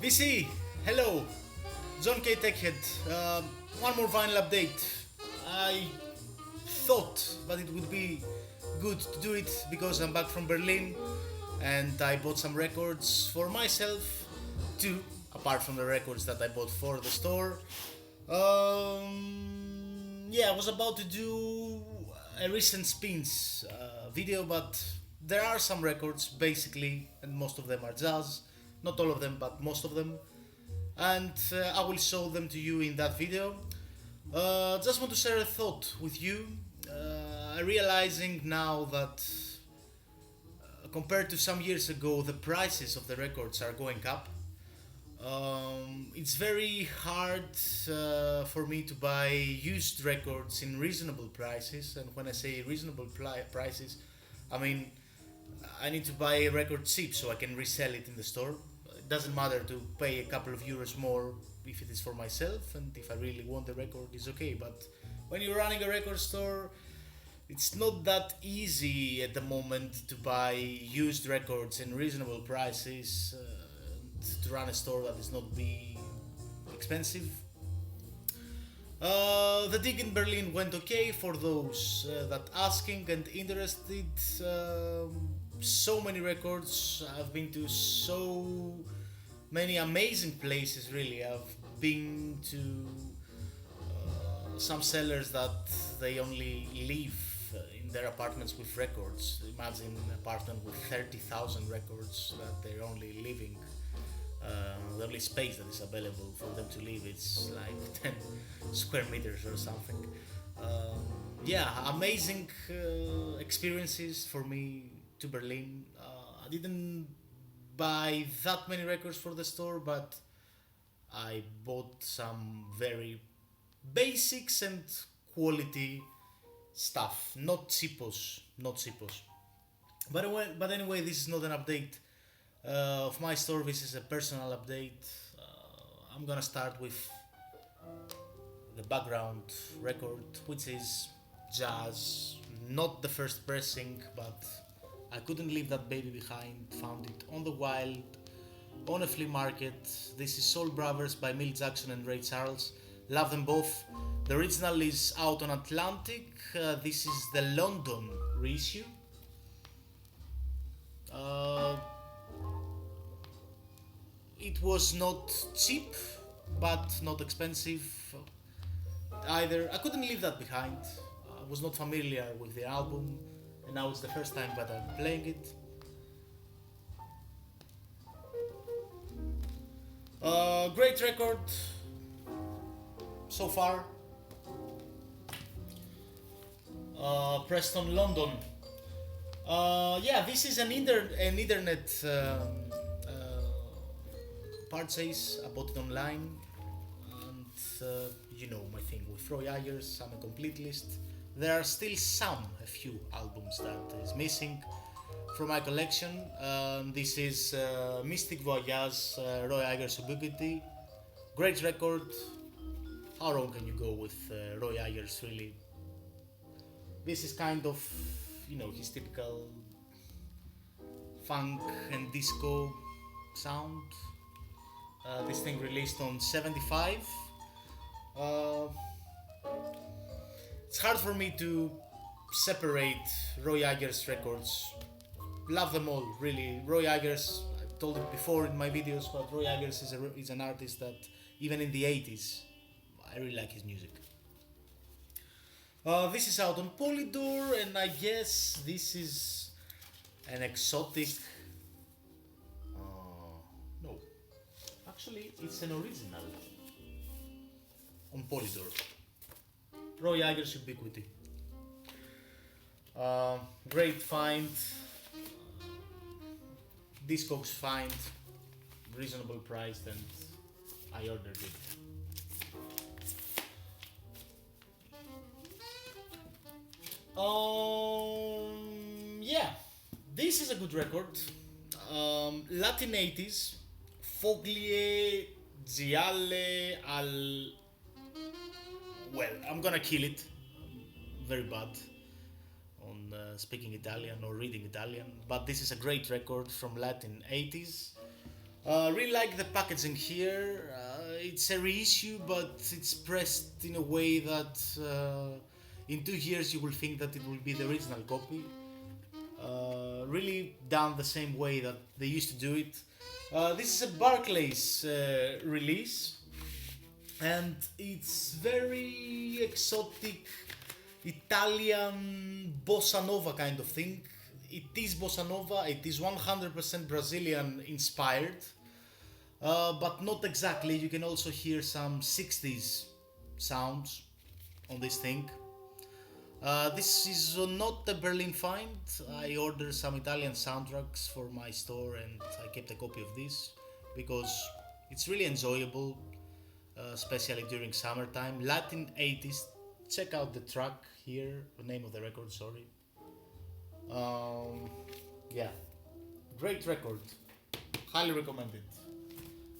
VC, hello, John K. Techhead. One more vinyl update. I thought that it would be good to do it because I'm back from Berlin and I bought some records for myself too, apart from the records that I bought for the store. Yeah, I was about to do a recent spins video, but there are some records basically, and most of them are jazz. Not all of them, but most of them. And I will show them to you in that video. Just want to share a thought with you. Realizing now that compared to some years ago, the prices of the records are going up. It's very hard for me to buy used records in reasonable prices, and when I say reasonable prices, I mean I need to buy a record cheap so I can resell it in the store. It doesn't matter to pay a couple of euros more if it is for myself, and if I really want the record, it's okay. But when you're running a record store, it's not that easy at the moment to buy used records in reasonable prices. To run a store that is not be expensive. The dig in Berlin went okay for those that asking and interested. So many records. I've been to so many amazing places. Really, I've been to some sellers that they only live in their apartments with records. Imagine an apartment with 30,000 records that they're only living. The only space that is available for them to live is like 10 square meters or something. Yeah, amazing experiences for me to Berlin. I didn't buy that many records for the store, but I bought some very basics and quality stuff, not cheapos, not cheapos. But anyway, this is not an update of my store. This is a personal update. I'm gonna start with the background record, which is jazz, not the first pressing, but I couldn't leave that baby behind. Found it on the wild, on a flea market. This is Soul Brothers by Milt Jackson and Ray Charles. Love them both. The original is out on Atlantic. This is the London reissue. It was not cheap, but not expensive either. I couldn't leave that behind. I was not familiar with the album, and now it's the first time that I'm playing it. Great record so far. Preston, London. Yeah, this is an internet purchase. I bought it online, and you know my thing with Roy Ayers. I'm a complete list. There are still a few albums that is missing from my collection. This is Mystic Voyage, Roy Ayers Ubiquity. Great record. How wrong can you go with Roy Ayers, really? This is kind of, his typical funk and disco sound. This thing released on 75. It's hard for me to separate Roy Ayers records. Love them all, really. Roy Ayers, I told it before in my videos, but Roy Ayers is an artist that even in the 80s, I really like his music. This is out on Polydor, and I guess this is an exotic. No, actually, it's an original on Polydor. Roy Ayers Ubiquity. Great find. Discogs find, reasonable priced, and I ordered it. Yeah, this is a good record. Latin 80s, Foglie Gialle al. Well, I'm gonna kill it. I'm very bad on speaking Italian or reading Italian, but this is a great record from Latin 80s. Really like the packaging here. It's a reissue, but it's pressed in a way that in 2 years you will think that it will be the original copy. Really done the same way that they used to do it. This is a Barclays release, and it's very exotic Italian bossa nova kind of thing. It is bossa nova, it is 100% Brazilian inspired, but not exactly. You can also hear some 60s sounds on this thing. This is not a Berlin find. I ordered some Italian soundtracks for my store and I kept a copy of this because it's really enjoyable, especially during summertime. Latin 80s. Check out the track here, the name of the record, sorry. Um, yeah, great record. Highly recommended.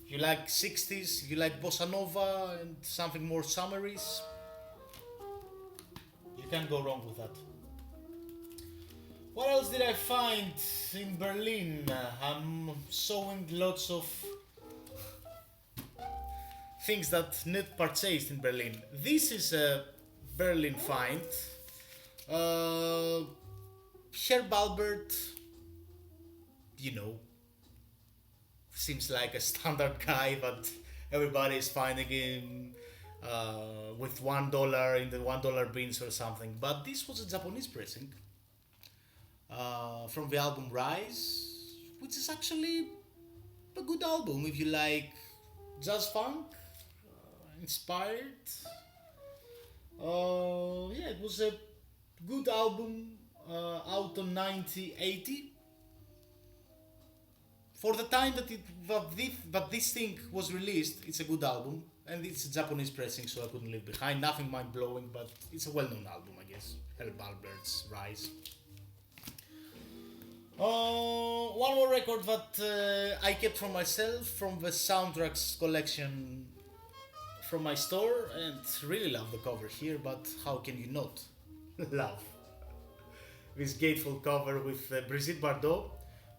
If you like 60s, if you like bossa nova and something more summeries, you can't go wrong with that. What else did I find in Berlin? I'm showing lots of things that not purchased in Berlin. This is a Berlin find. Shelb Albert, you know, seems like a standard guy that everybody is finding him with $1 in the $1 bins or something. But this was a Japanese pressing from the album Rise, which is actually a good album if you like jazz funk inspired. Yeah, it was a good album out on 1980. For the time that this thing was released, it's a good album, and it's a Japanese pressing, so I couldn't leave behind. Nothing mind blowing, but it's a well-known album, I guess. Shelb Albert's Rise. One more record that I kept for myself from the soundtracks collection from my store, and really love the cover here. But how can you not love this gatefold cover with Brigitte Bardot?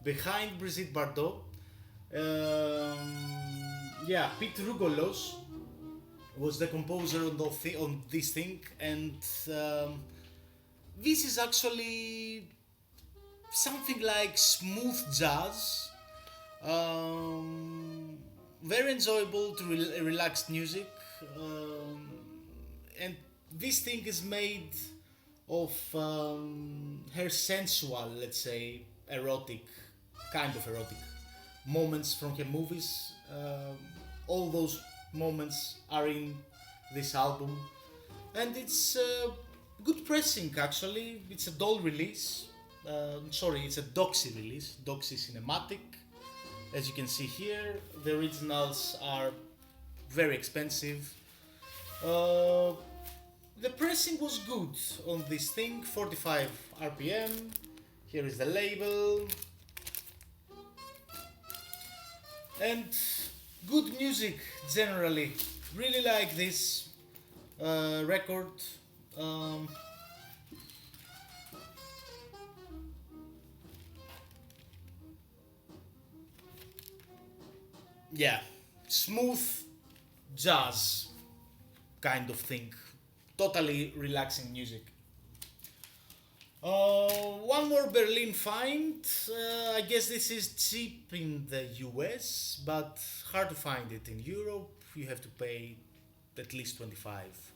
Behind Brigitte Bardot, yeah, Pete Rugolos was the composer on this thing, and this is actually something like smooth jazz, very enjoyable to relaxed music, and this thing is made of her sensual, let's say, erotic moments from her movies. All those moments are in this album, and it's good pressing actually. It's a doll release. Sorry, it's a Doxy release, Doxy Cinematic. As you can see here, the originals are very expensive. The pressing was good on this thing, 45 RPM. Here is the label. And good music generally. Really like this record. Yeah, smooth jazz kind of thing. Totally relaxing music. One more Berlin find. I guess this is cheap in the US, but hard to find it in Europe. You have to pay at least 25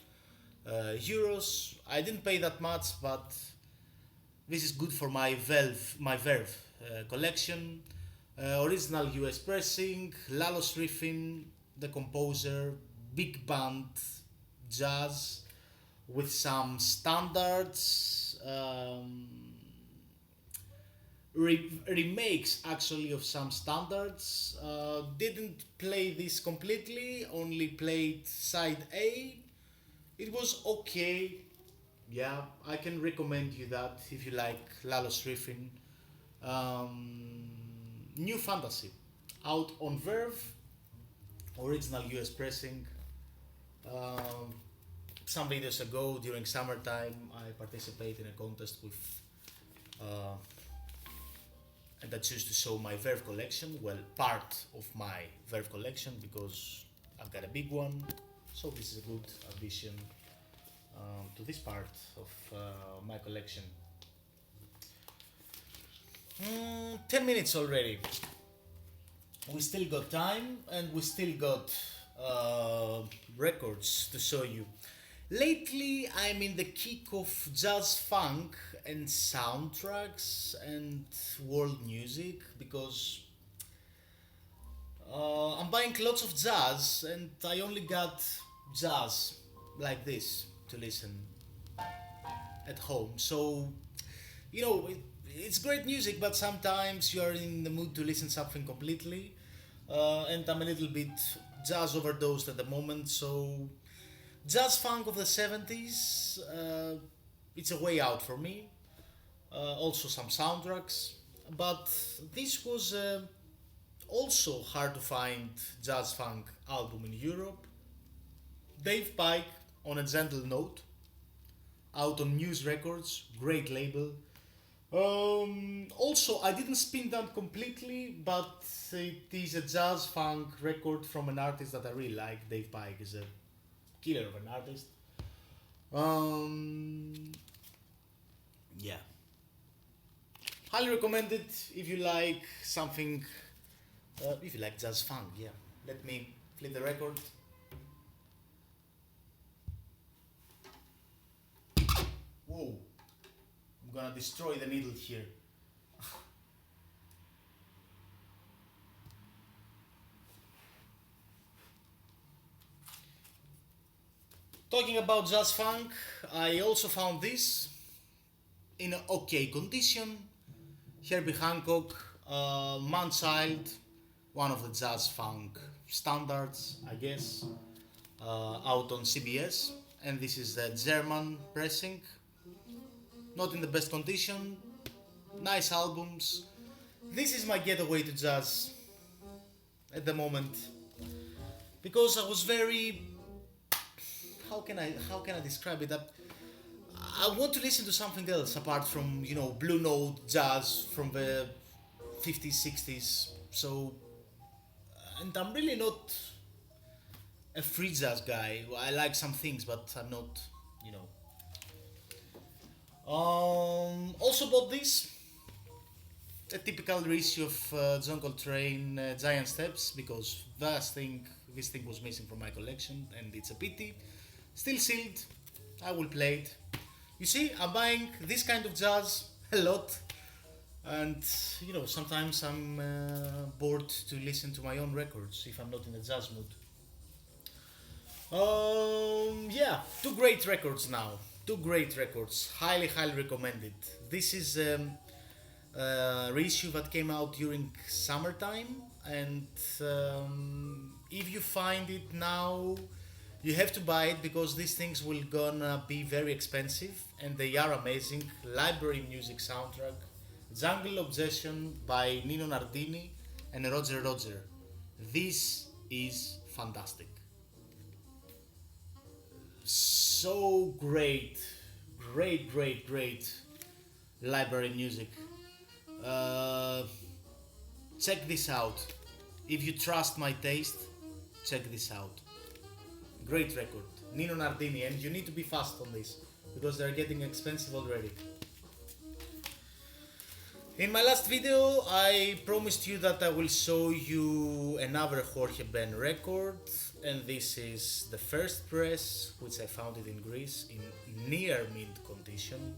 euros. I didn't pay that much, but this is good for my Verve collection. Original US pressing, Lalos Riffin, the composer, big band, jazz with some standards, remakes actually of some standards. Didn't play this completely, only played side A. It was okay. Yeah, I can recommend you that if you like Lalos Riffin. New Fantasy, out on Verve, original US pressing. Some videos ago during summertime, I participated in a contest with and I choose to show my Verve collection, well, part of my Verve collection, because I've got a big one, so this is a good addition to this part of my collection. 10 minutes already. We still got time, and we still got records to show you. Lately, I'm in the kick of jazz funk and soundtracks and world music, because I'm buying lots of jazz, and I only got jazz like this to listen at home. So, it's great music, but sometimes you're in the mood to listen something completely, and I'm a little bit jazz overdosed at the moment. So jazz funk of the 70s, it's a way out for me. Also some soundtracks, but this was also hard to find jazz funk album in Europe. Dave Pike, On a Gentle Note, out on Muse Records, great label. Also, I didn't spin that completely, but it is a jazz funk record from an artist that I really like. Dave Pike is a killer of an artist. Yeah. Highly recommended if you like something, if you like jazz funk, yeah. Let me flip the record. Whoa, I'm gonna destroy the needle here. Talking about jazz funk, I also found this in okay condition. Herbie Hancock, Man-Child, one of the jazz funk standards, I guess, out on CBS, and this is the German pressing. Not in the best condition, nice albums. This is my getaway to jazz at the moment, because I was very, how can I describe it? I want to listen to something else apart from blue note jazz from the 50s 60s. So, and I'm really not a free jazz guy. I like some things, but I'm not, Also bought this, a typical reissue of John Coltrane Giant Steps, because this thing was missing from my collection, and it's a pity. Still sealed, I will play it. You see, I'm buying this kind of jazz a lot, and sometimes I'm bored to listen to my own records if I'm not in a jazz mood. Yeah, two great records now. Two great records, highly recommended. This is a reissue that came out during summertime, and if you find it now, you have to buy it, because these things will gonna be very expensive, and they are amazing. Library music soundtrack, Jungle Obsession by Nino Nardini and Roger Roger. This is fantastic. So great library music. Check this out. If you trust my taste, check this out. Great record, Nino Nardini, and you need to be fast on this, because they're getting expensive already. In my last video, I promised you that I will show you another Jorge Ben record, and this is the first press, which I found it in Greece in near mint condition.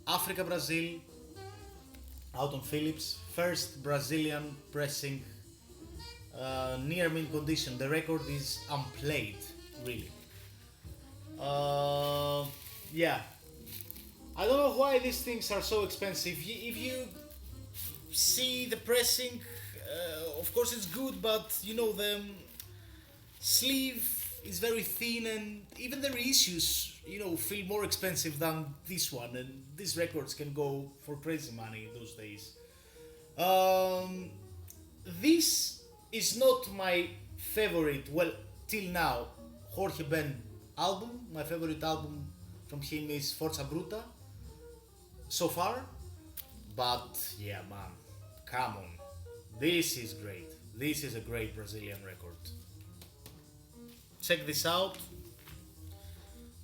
Africa, Brazil, out on Philips, first Brazilian pressing, near mint condition. The record is unplayed, really. Yeah, I don't know why these things are so expensive. If you see the pressing, of course it's good, but the sleeve is very thin, and even the reissues feel more expensive than this one, and these records can go for crazy money those days. This is not my favorite, well, till now, Jorge Ben album. My favorite album from him is Forza Bruta so far, But yeah, man, come on. This is great. This is a great Brazilian record. Check this out.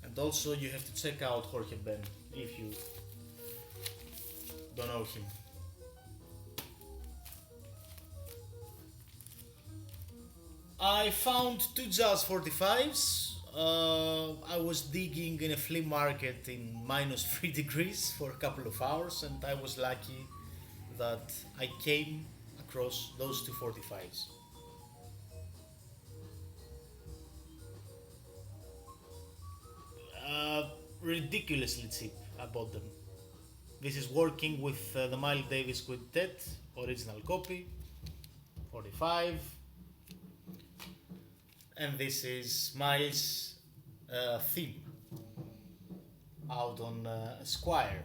And also you have to check out Jorge Ben if you don't know him. I found two jazz 45s. I was digging in a flea market in minus 3 degrees for a couple of hours, and I was lucky that I came across those two 45s. Uh, Ridiculously cheap. I bought them. This is working with the Miles Davis Quintet original copy, 45, and this is Miles' theme out on Squire.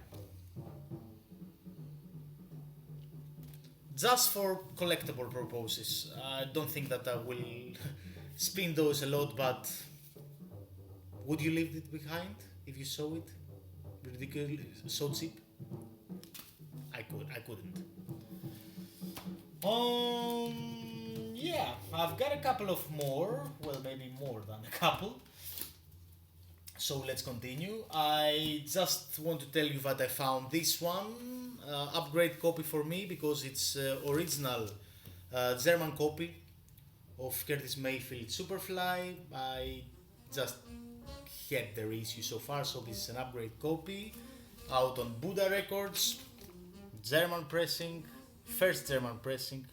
Just for collectible purposes. I don't think that I will spin those a lot, but would you leave it behind if you saw it? Ridiculous, so cheap. I couldn't. Yeah, I've got a couple of more. Well, maybe more than a couple. So let's continue. I just want to tell you that I found this one upgrade copy for me because it's original German copy of Curtis Mayfield Superfly. I just had their issue so far, so this is an upgrade copy out on Buddha Records, German pressing, first German pressing.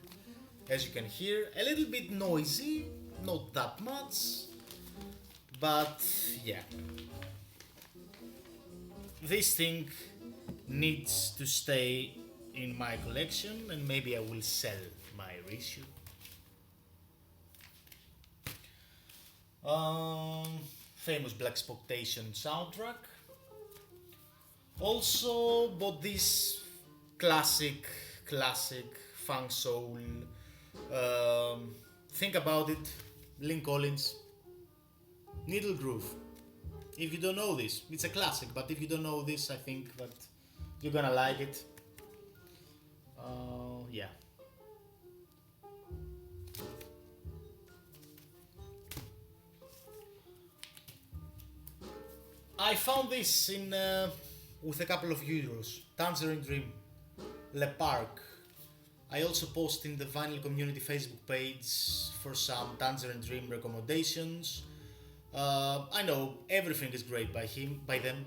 As you can hear, a little bit noisy, not that much, but yeah. This thing needs to stay in my collection, and maybe I will sell my reissue. Famous Blaxploitation soundtrack. Also bought this classic funk soul. Think about it, Ling Collins, Needle Groove. If you don't know this, it's a classic, but if you don't know this, I think that you're gonna like it. Yeah. I found this in with a couple of euros. Tangerine Dream, Le Parc. I also post in the Vinyl Community Facebook page for some Tangerine Dream recommendations. I know everything is great by them,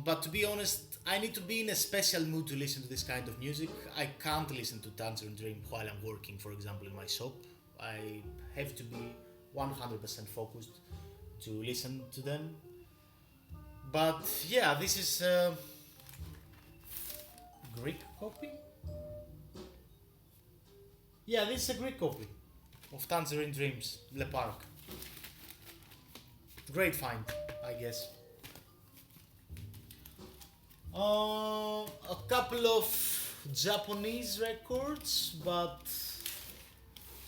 but to be honest, I need to be in a special mood to listen to this kind of music. I can't listen to Tangerine Dream while I'm working, for example, in my shop. I have to be 100% focused to listen to them. But yeah, this is a Greek copy. Yeah, this is a Greek copy of Tangerine Dreams, Le Parc. Great find, I guess. A couple of Japanese records, but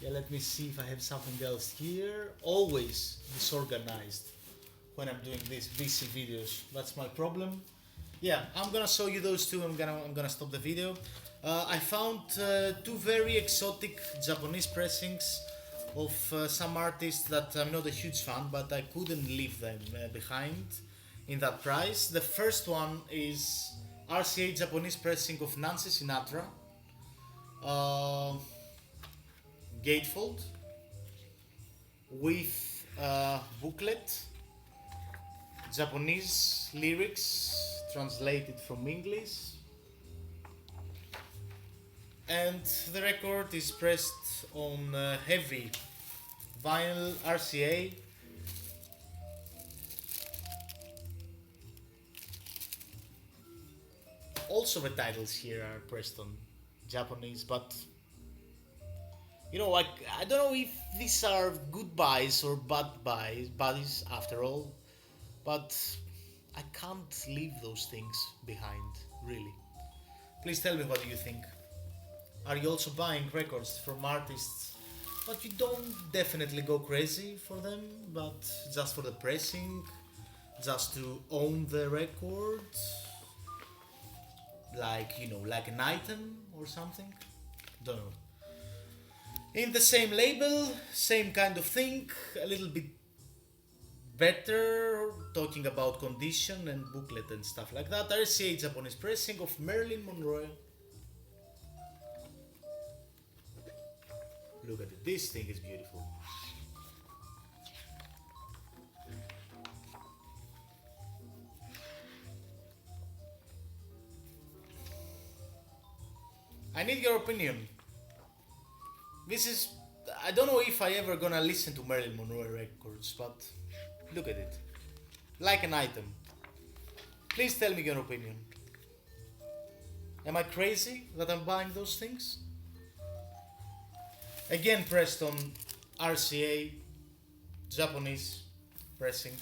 yeah, let me see if I have something else here. Always disorganized when I'm doing these VC videos. That's my problem. Yeah, I'm gonna show you those two. I'm gonna stop the video. I found two very exotic Japanese pressings of some artists that I'm not a huge fan, but I couldn't leave them behind in that price. The first one is RCA Japanese pressing of Nancy Sinatra, gatefold with booklet, Japanese lyrics translated from English, and the record is pressed on heavy vinyl RCA. Also the titles here are pressed on Japanese, but you know, I don't know if these are good buys or bad buys after all, but I can't leave those things behind, really. Please tell me what you think. Are you also buying records from artists, but you don't definitely go crazy for them, but just for the pressing, just to own the record? like, you know, like an item or something. Don't know. In the same label, same kind of thing, a little bit better, talking about condition and booklet and stuff like that. RCA Japanese pressing of Marilyn Monroe. Look at it, this thing is beautiful. I need your opinion. This is, I don't know if I ever gonna listen to Marilyn Monroe records, but look at it. Like an item. Please tell me your opinion. Am I crazy that I'm buying those things? Again pressed on RCA, Japanese pressing,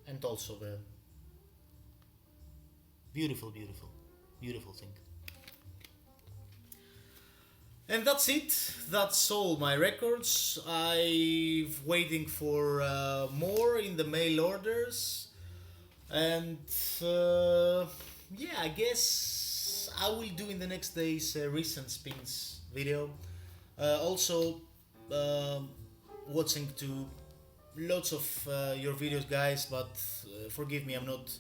and also the beautiful, beautiful, beautiful thing. And that's it. That's all my records. I'm waiting for more in the mail orders, and yeah, I guess I will do in the next days a recent spins video. Also, watching to lots of your videos, guys, but forgive me, I'm not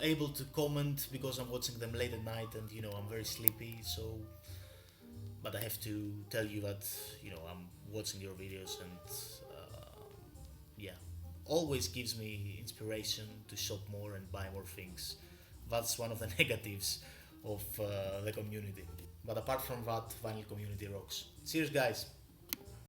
able to comment because I'm watching them late at night, and you know I'm very sleepy. So. But I have to tell you that, you know, I'm watching your videos, and yeah, always gives me inspiration to shop more and buy more things. That's one of the negatives of the community. But apart from that, vinyl community rocks. Cheers, guys.